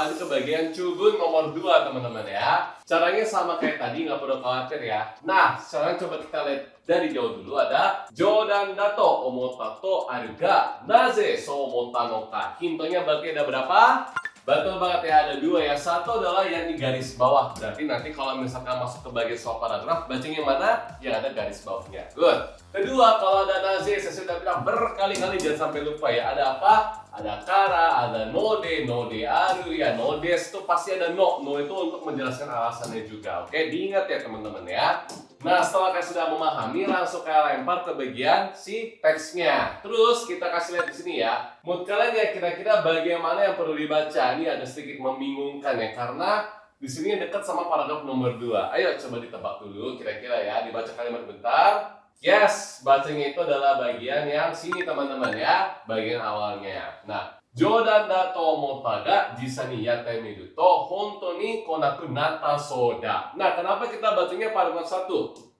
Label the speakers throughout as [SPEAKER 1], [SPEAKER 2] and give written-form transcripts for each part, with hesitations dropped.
[SPEAKER 1] lanjut ke bagian Chugun nomor 2 teman-teman ya. Caranya sama kayak tadi, nggak perlu khawatir ya. Nah, sekarang coba kita lihat dari jauh dulu. Ada Jodan dato omotta to aru ga naze so omotta no ka. Hintonya berarti ada berapa? Betul banget ya, ada dua ya. Satu adalah yang di garis bawah. Berarti nanti kalau misalkan masuk ke bagian soal paragraf, bacanya yang mana? Yang ada garis bawahnya. Good. Kedua, kalau ada naze, saya sudah bilang berkali-kali, jangan sampai lupa ya. Ada apa? Ada kara, ada node, node aru ya. Nodes itu pasti ada no. No itu untuk menjelaskan alasannya juga. Oke, diingat ya teman-teman ya. Nah, setelah kalian sudah memahami, langsung kalian lempar ke bagian si teksnya. Terus kita kasih lihat di sini ya. Menurut kalian ya kira-kira bagian mana yang perlu dibaca? Ini ada sedikit membingungkan ya, karena di sini dekat sama paragraf nomor 2. Ayo coba ditebak dulu kira-kira ya. Dibaca kalimat bentar. Yes, bacanya itu adalah bagian yang sini teman-teman ya. Bagian awalnya. Nah, Jodan da to omotta ga jisai ni yatte miru to hontou ni konaku natta sou da. Nah, kenapa kita bacanya paragraf 1?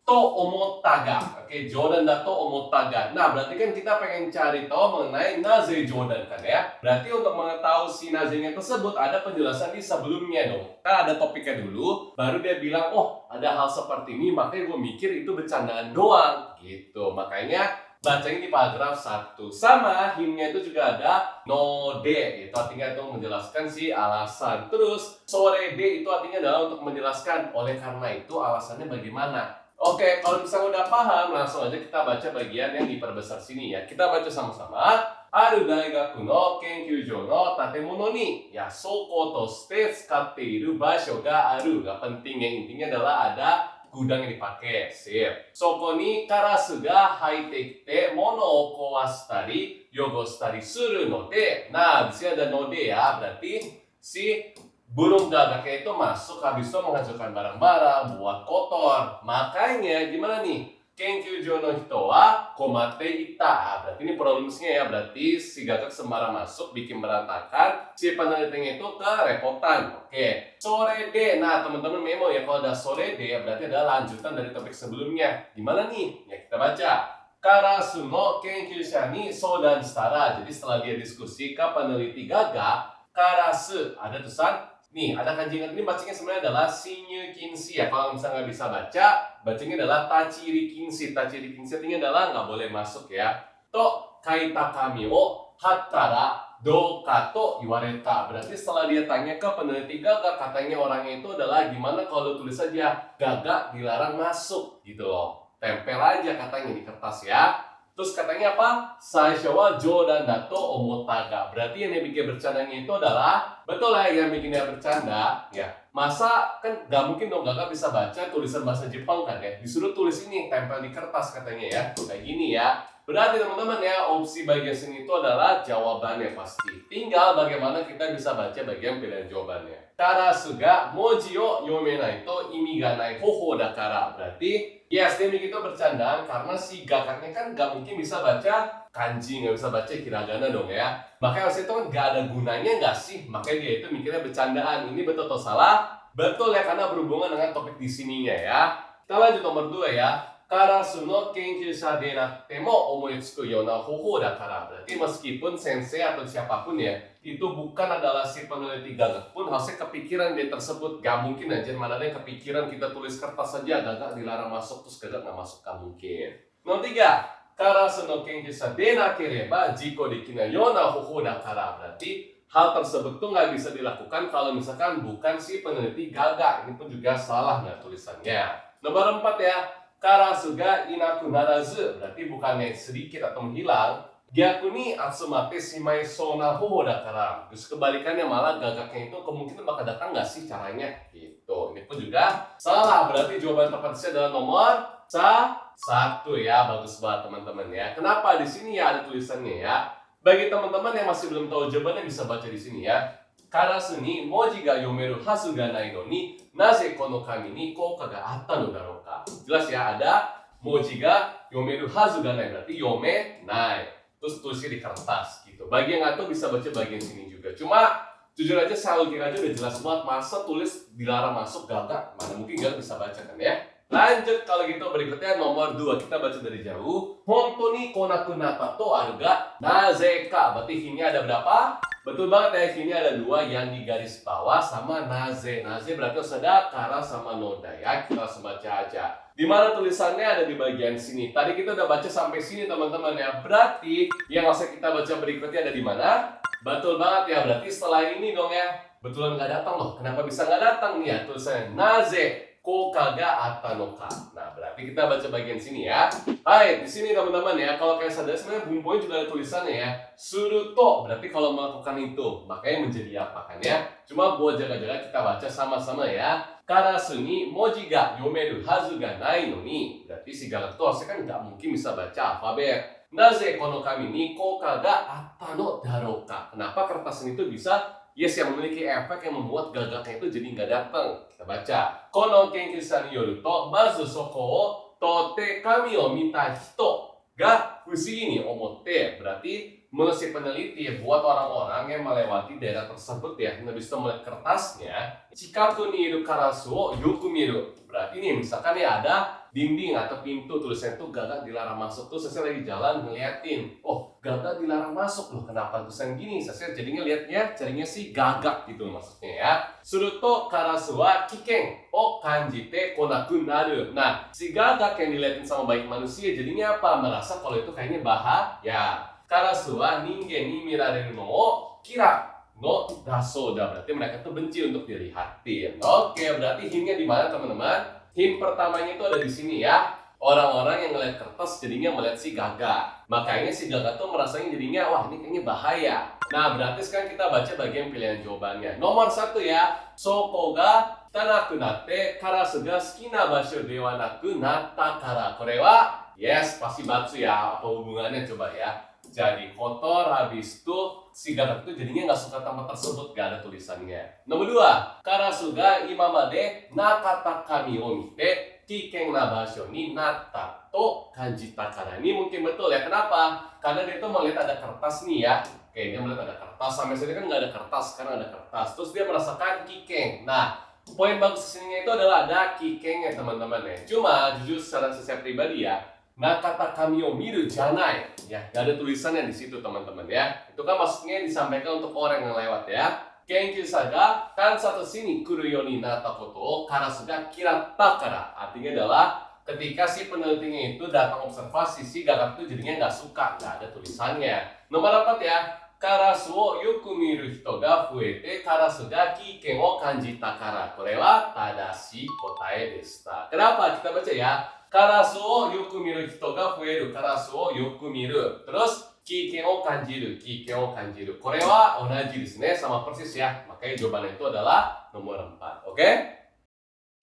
[SPEAKER 1] To omotta ga. Oke, Jodan da to omotta ga. Nah, berarti kan kita pengen cari tahu mengenai naze Jodan kan ya. Berarti untuk mengetahui si naze-nya tersebut ada penjelasan di sebelumnya dong. Kan ada topiknya dulu, baru dia bilang, "Oh, ada hal seperti ini, makanya gue mikir itu bercandaan doang." Gitu. Makanya bacanya di paragraf 1. Sama himnya itu juga ada node, itu artinya itu menjelaskan si alasan. Terus sore de itu artinya adalah untuk menjelaskan oleh karena itu alasannya bagaimana. Oke, kalau misalnya udah paham, langsung aja kita baca bagian yang diperbesar sini ya. Kita baca sama-sama. Aru daigaku no kenkyūjō no tatemono ni yasoko to shite tsukatte iru basho ga aru. Gak penting, yang intinya adalah ada gudang yang dipakai. Sip. Soko ni karasu ga haite kite mono o kowashitari yogoshitari suru node. Nah, di sini ada node ya, berarti si burung gagaknya itu masuk habis itu menghancurkan barang-barang, buat kotor. Makanya gimana nih? Kenkyūjō no hito wa komatte ita. Berarti ini pronounsnya ya, berarti si gagak sembarang masuk bikin berantakan, si penelitinya itu kerepotan. Oke. Sore de. Nah, teman-teman memo ya, kalau ada sore de berarti adalah lanjutan dari topik sebelumnya. Gimana nih? Ya kita baca. Karasu no kenkyūsha ni soudan shitara. Jadi setelah dia diskusi ke peneliti gagak, karasu ada tulisan nih, ada kanji ini bacanya sebenarnya adalah shinyu kinshi ya. Kalau misalnya nggak bisa baca, bacanya adalah tachiri kinshi. Tachiri kinshi artinya adalah nggak boleh masuk ya. To kaita kami o hattara doka to iwareta. Berarti setelah dia tanya ke peneliti gagak, katanya orangnya itu adalah gimana kalau tulis saja gagak dilarang masuk gitu loh. Tempel aja katanya di kertas ya. Terus katanya apa? Saisho wa jodan dato omotta ga. Berarti yang bikin bercandanya itu adalah, betul lah yang bikin dia bercanda ya. Masa kan gak mungkin dong gagak bisa baca tulisan bahasa Jepang kan ya. Disuruh tulis ini, tempel di kertas katanya ya. Kayak gini ya. Berarti teman-teman ya, opsi bagian sini itu adalah jawabannya pasti. Tinggal bagaimana kita bisa baca bagian pilihan jawabannya. Karasu ga moji o yomenai to imi ga nai hoho dakara. Berarti yes, dia bikin itu bercandaan karena si gagaknya kan gak mungkin bisa baca kanji, gak bisa baca hiragana dong ya. Makanya harusnya itu kan gak ada gunanya gak sih? Makanya dia itu mikirnya bercandaan. Ini betul atau salah? Betul ya, karena berhubungan dengan topik di sininya ya. Kita lanjut nomor 2 ya. Karasu no kenkyūsha de natte mo omoitsuku yona hoho dakara. Berarti meskipun sensei atau siapapun ya, itu bukan adalah si peneliti gagak pun harusnya kepikiran dia tersebut. Gak mungkin aja mana ada yang kepikiran kita tulis kertas saja gagak dilarang masuk terus gagak gak masuk, gak mungkin. Nomor 3, karasu no kenkyūsha de nakereba jiko dekinai yona hoho dakara. Berarti hal tersebut tuh nggak bisa dilakukan kalau misalkan bukan si peneliti gagak. Ini pun juga salah nggak tulisannya. Nomor 4 ya, karasu ga inaku narazu. Berarti bukannya sedikit atau menghilang. Gyaku ni atsumate shimai sou na hoho dakara. Terus kebalikannya malah gagaknya itu kemungkinan bakal datang nggak sih caranya? Gitu. Ini pun juga salah. Berarti jawaban tepatnya adalah nomor 1 ya. Bagus banget teman-teman ya. Kenapa di sini ya ada tulisannya ya? Bagi teman-teman yang masih belum tahu jawabannya bisa baca di sini ya. Karasu ni moji ga yomeru hazu ga nai no ni naze kono kami ni kouka ga atta no daro ka. Jelas ya, ada moji ga yomeru hazu ga nai, berarti yome nai. Terus tulisnya di kertas gitu. Bagi yang nggak tahu bisa baca bagian sini juga. Cuma jujur aja saya kira aja udah jelas banget, masa tulis dilarang masuk gagak, mana mungkin gak bisa baca kan ya. Lanjut kalau gitu, berikutnya nomor 2 kita baca dari jauh. Hontou ni konaku natta to aru ga naze ka. Berarti himnya ada berapa? Betul banget ya, sini ada dua yang di garis bawah sama naze. Naze berarti harus ada kara sama noda ya. Kita langsung baca aja. Di mana tulisannya ada di bagian sini. Tadi kita udah baca sampai sini teman-teman ya. Berarti yang harus kita baca berikutnya ada di mana? Betul banget ya. Berarti setelah ini dong ya. Betulan nggak datang loh. Kenapa bisa nggak datang nih ya? Tulisannya naze koka ga atanoka. Nah, berarti kita baca bagian sini ya. Hai, di sini teman-teman ya. Kalau kayak sadar sebenarnya bumbunya juga ada tulisannya ya. Suruto berarti kalau melakukan itu. Makanya menjadi apa kan ya? Cuma buat jaga-jaga kita baca sama-sama ya. Karasu ni moji ga yomeru hazu ga nai no ni. Berarti si galak itu harusnya kan nggak mungkin bisa baca alfabet. Naze kono kami ni koka ga atta no daroka. Kenapa kertas ini tuh bisa yang memiliki efek yang membuat gagaknya itu jadi nggak datang. Kita baca. Kono kenkyū-san ni yoru to, mazu soko o totte kami o mita hito ga fushigi ni omotte. Berarti menurut si peneliti buat orang-orang yang melewati daerah tersebut ya, habis itu melihat kertasnya, chikaku ni iru karasu o yoku miru. Berarti nih misalkan ya ada dinding atau pintu tulisannya tuh gagak dilarang masuk tuh saya lagi jalan ngeliatin, oh gagak dilarang masuk loh, kenapa tulisan gini? Saya jadinya liatnya carinya sih gagak gitu maksudnya ya. Suruto karasu wa kiken o kanjite konaku naru. Nah, si gagak yang diliatin sama baik manusia jadinya apa? Merasa kalau itu kayaknya bahaya. Karasu wa ningen ni mirareru no o kira no dasoda. Berarti mereka tuh benci untuk dilihatin. Oke, berarti hintnya di mana teman-teman? Hint pertamanya itu ada di sini ya. Orang-orang yang ngeliat kertas jadinya melihat si gagak. Makanya si gagak tuh merasanya jadinya, wah ini kayaknya bahaya. Nah, berarti sekarang kita baca bagian pilihan jawabannya. Nomor 1 ya. Soko ga tanaku natte karasu ga suki na basho de wa naku natta kara. Kore wa yes, pasti batsu ya. Apa hubungannya coba ya? Jadi kotor, habis itu si gagak itu jadinya nggak suka tempat tersebut, gak ada tulisannya. Nomor 2, karasu ga imamade nakata kami o mite kiken na basho ni natta to kanjita kara. Ini mungkin betul ya. Kenapa? Karena dia tuh melihat ada kertas nih ya. Oke, dia melihat ada kertas. Sampai sini kan nggak ada kertas, sekarang ada kertas. Terus dia merasakan kiken. Nah, poin bagus sininya itu adalah ada kikennya teman-teman ya. Cuma jujur secara saya pribadi ya, nakata kami o miru janai ya, gak ada tulisannya di situ teman-teman ya. Itu kan maksudnya disampaikan untuk orang yang lewat ya. Kenkyū-san ga kansatsu shini kuru you ni natta koto o karasu ga kiratta kara. Artinya adalah ketika si penelitinya itu datang observasi, si gagak itu jadinya nggak suka, nggak ada tulisannya. Nomor 4 ya. Karasu o yoku miru hito ga fuete karasu ga kiken o kanjita kara. Kore wa tadashi kotae deshita. Kenapa? Kita baca ya. Karasu o yoku miru hito ga fueru. Karasu o yoku miru. Terus kiken o kanjiru. Kiken o kanjiru. Kore wa onaji desu ne, sama persis ya. Makanya jawabannya itu adalah nomor 4. Oke?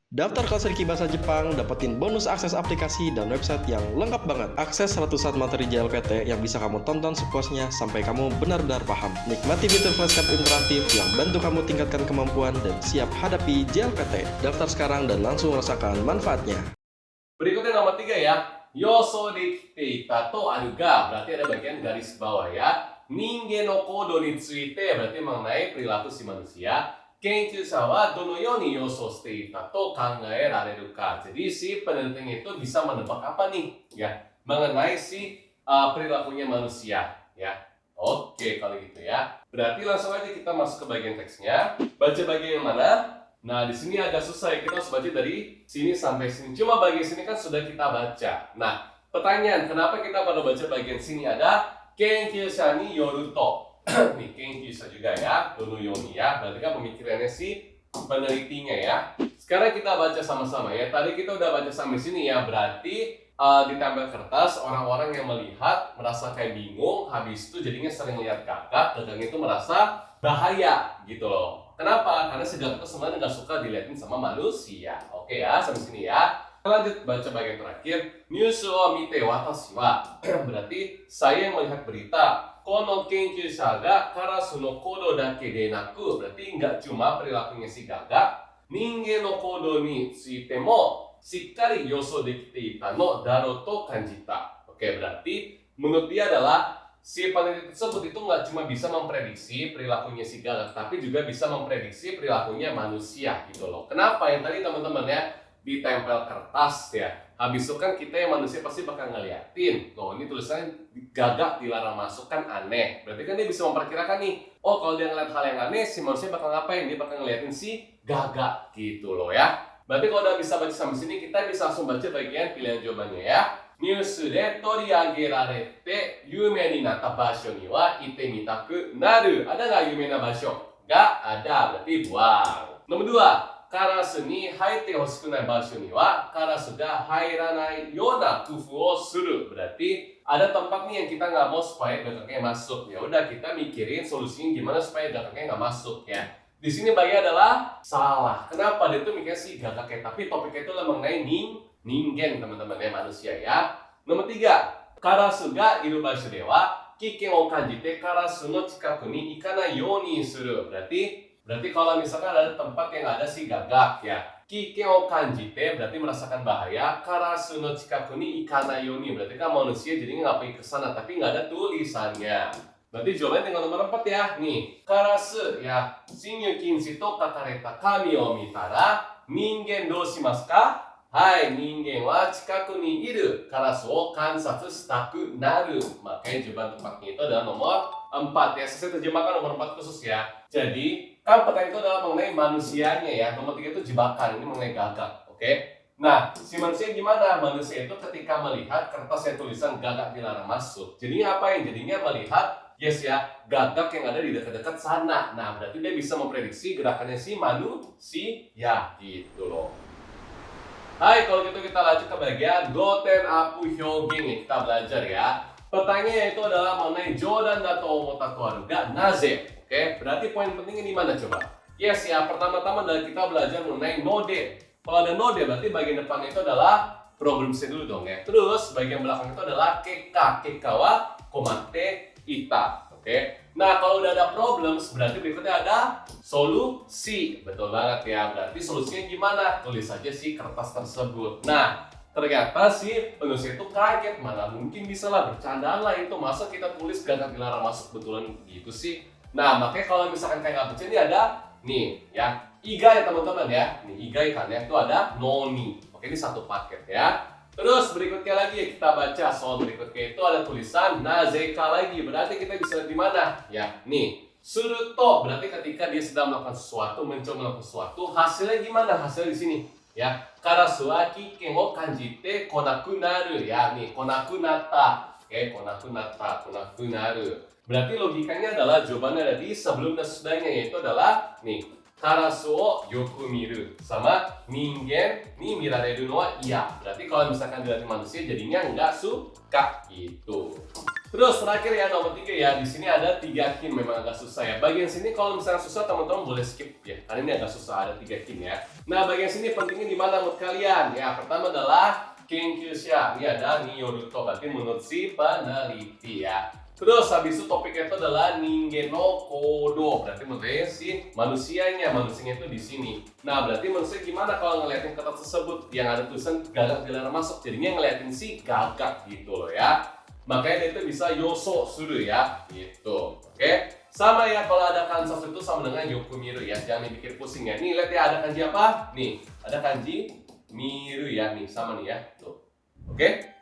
[SPEAKER 2] Daftar kelas Riki Bahasa Jepang, dapetin bonus akses aplikasi dan website yang lengkap banget. Akses ratusan materi JLPT yang bisa kamu tonton sepuasnya sampai kamu benar-benar paham. Nikmati fitur flashcard interaktif yang bantu kamu tingkatkan kemampuan dan siap hadapi JLPT. Daftar sekarang dan langsung rasakan manfaatnya.
[SPEAKER 1] Berikutnya nomor 3 ya. Yoso dekite ita to aru ga. Berarti ada bagian garis bawah ya. Ningen no kodo ni tsuite berarti mengenai perilaku si manusia. Kenkyū-san wa dono you ni yoso shite ita to kangae rareru ka. Jadi si penelitinya itu bisa menebak apa nih ya mengenai si perilakunya manusia ya. Oke, kalau gitu ya. Berarti langsung aja kita masuk ke bagian teksnya. Baca bagian yang mana? Nah, di sini agak susah ya, kita harus baca dari sini sampai sini. Cuma bagian sini kan sudah kita baca. Nah, pertanyaan, kenapa kita baru baca bagian sini? Ada kenkyū-san ni yoru to. Nih, kenkyū-san juga ya, dono yoni ya. Berarti kan pemikirannya si penelitinya ya. Sekarang kita baca sama-sama ya. Tadi kita udah baca sampai sini ya. Berarti ditempel kertas, orang-orang yang melihat merasa kayak bingung. Habis itu jadinya sering lihat gagak. Gagaknya itu merasa bahaya gitu loh. Kenapa? Karena si gagak itu sebenarnya nggak suka dilihatin sama manusia. Oke ya, sampai sini ya. Lanjut baca bagian terakhir. Nyusu o mite watashi wa. Berarti saya yang melihat berita. Kono kenkyūsha ga karasu no kodo dake de naku. Berarti nggak cuma perilakunya si gagak. Ningen no kodo ni tsuite mo shikkari yoso dekite ita no daro to kanjita. Oke, berarti menurut dia adalah si peneliti tersebut itu nggak cuma bisa memprediksi perilakunya si gagak, tapi juga bisa memprediksi perilakunya manusia gitu loh. Kenapa? Yang tadi teman-teman ya ditempel kertas ya. Habis itu kan kita yang manusia pasti bakal ngeliatin, loh ini tulisannya gagak dilarang masuk kan aneh. Berarti kan dia bisa memperkirakan nih, oh kalau dia ngeliat hal yang aneh, si manusia bakal ngapain? Dia bakal ngeliatin si gagak gitu loh ya. Berarti kalau udah bisa baca sampai sini, kita bisa langsung baca bagian pilihan jawabannya ya. ニュースで取り上げられて有名になった場所には行ってみたくなる。ada nggak 有名な場所? Nggak ada, berarti buang. Nomor 2, カラスに入ってほしくない場所にはカラスが入らないような工夫をする. Berarti ada tempat nih yang kita nggak mau supaya gagaknya masuk. Ya udah kita mikirin solusinya gimana supaya gagaknya nggak masuk ya. Di sini bagian adalah salah. Kenapa? Dia tuh mikirnya si gagaknya, tapi topiknya itu mengenai ningen teman-teman ya, manusia ya. Nomor 3, カラスがいる場所では危険を感じてカラスの近くに行かないようにする. Berarti kalau misalkan ada tempat yang ada si gagak ya, 危険を感じて berarti merasakan bahaya, カラスの近くに行かないように berarti kan manusia jadinya nggak pergi ke sana tapi nggak ada tulisannya. Berarti jawabannya tinggal nomor 4 ya. Nih, カラス ya 侵入禁止と書かれた紙を見たら人間どうしますか? はい、人間は近くにいるカラスを観察したくなる. Makanya jawaban tepatnya itu adalah nomor 4 ya. Saya terjemahkan nomor 4 khusus ya. Jadi, kan pertanyaan itu adalah mengenai manusianya ya. Nomor 3 itu jebakan, ini mengenai gagak. Oke? Nah, si manusia gimana? Manusia itu ketika melihat kertas yang tulisan gagak dilarang masuk. Jadinya apa yang? Jadinya melihat yes ya, gagak yang ada di dekat-dekat sana. Nah, berarti dia bisa memprediksi gerakannya si manusia gitu loh. Hai, kalau gitu kita lanjut ke bagian goten apu hyogen. Kita belajar ya. Pertanyaannya itu adalah mengenai jodan dato omota toaru ga naze. Oke, berarti poin pentingnya di mana coba? Yes ya, pertama-tama dari kita belajar mengenai node. Kalau ada node berarti bagian depannya itu adalah problem dulu dong ya. Terus bagian belakang itu adalah keka. Keka wa komate ita. Oke. Nah, kalau udah ada problems, berarti berikutnya ada solusi. Betul banget ya. Berarti solusinya gimana? Tulis aja si kertas tersebut. Nah, ternyata si manusia itu kaget. Mana mungkin bisa lah, bercandaan lah itu. Masa kita tulis gagak dilarang masuk betulan gitu sih? Nah, makanya kalau misalkan kayak nggak percaya, ini ada nih ya. Igai teman-teman ya. Nih, igai kan ya. Itu ada noni. Oke, ini satu paket ya. Terus berikutnya lagi kita baca soal berikutnya itu ada tulisan nazeka lagi. Berarti kita bisa lihat di mana? Ya, nih. Suruto berarti ketika dia sedang melakukan sesuatu, mencoba melakukan sesuatu, hasilnya gimana? Hasilnya di sini. Ya, karasu wa kiken wo kanjite konaku naru. Ya, nih, konaku natta. Oke, konaku natta, konaku naru. Berarti logikanya adalah jawabannya ada di sebelum dan sesudahnya, yaitu adalah nih. Karasu wo yoku miru sama ningen ni mirareru no wa iya. Berarti kalau misalkan dilihat manusia jadinya nggak suka gitu. Terus terakhir ya nomor 3 ya. Di sini ada 3 kin, memang agak susah ya. Bagian sini kalau misalnya susah teman-teman boleh skip ya. Karena ini agak susah, ada 3 kin ya. Nah, bagian sini pentingnya di mana menurut kalian? Ya, pertama adalah kenkyusha. Ini ada niyoruto, berarti menurut si peneliti ya. Terus habis itu topiknya itu adalah ningen no kodo. Berarti menurutnya si manusianya itu di sini. Nah, berarti manusia gimana kalau ngeliatin kertas tersebut yang ada tulisan gagak dilarang masuk? Jadinya ngeliatin si gagak gitu loh ya. Makanya dia itu bisa yoso suru ya, gitu. Oke? Sama ya, kalau ada kansas itu sama dengan yoku miru ya. Jangan dipikir pusing ya. Nih, lihat ya, ada kanji apa? Nih, ada kanji miru ya. Nih, sama nih ya. Tuh. Oke?